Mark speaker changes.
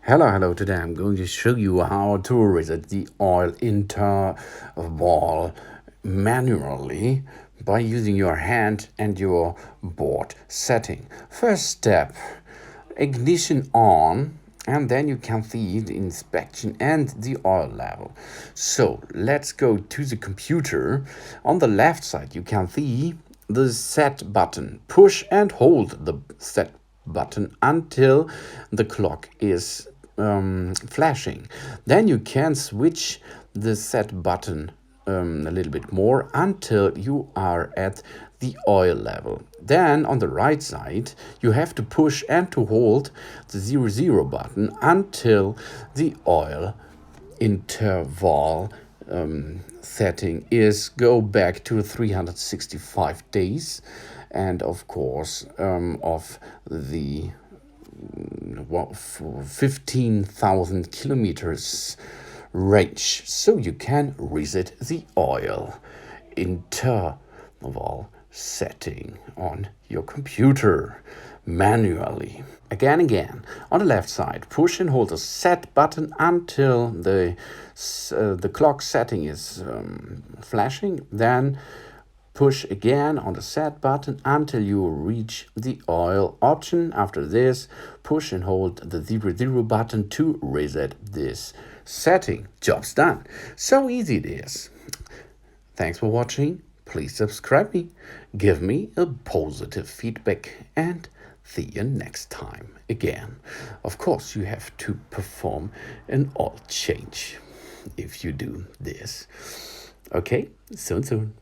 Speaker 1: Hello. Today I'm going to show you how to reset the oil interval manually by using your hand and your board setting. First step, ignition on, and then you can see the inspection and the oil level. So let's go to the computer. On the left side you can see the set button. Push and hold the set button until the clock is flashing. Then you can switch the set button a little bit more until you are at the oil level. Then on the right side you have to push and to hold the 00 button until the oil interval setting is go back to 365 days, and of course of the 15,000 kilometers range, so you can reset the oil interval setting on your computer manually. Again, on the left side, push and hold the set button until the clock setting is flashing. Then push again on the set button until you reach the oil option. After this, push and hold the 00 button to reset this setting. Job's done. So easy it is. Thanks for watching. Please subscribe me, give me a positive feedback, and see you next time again. Of course, you have to perform an oil change if you do this. Okay, soon.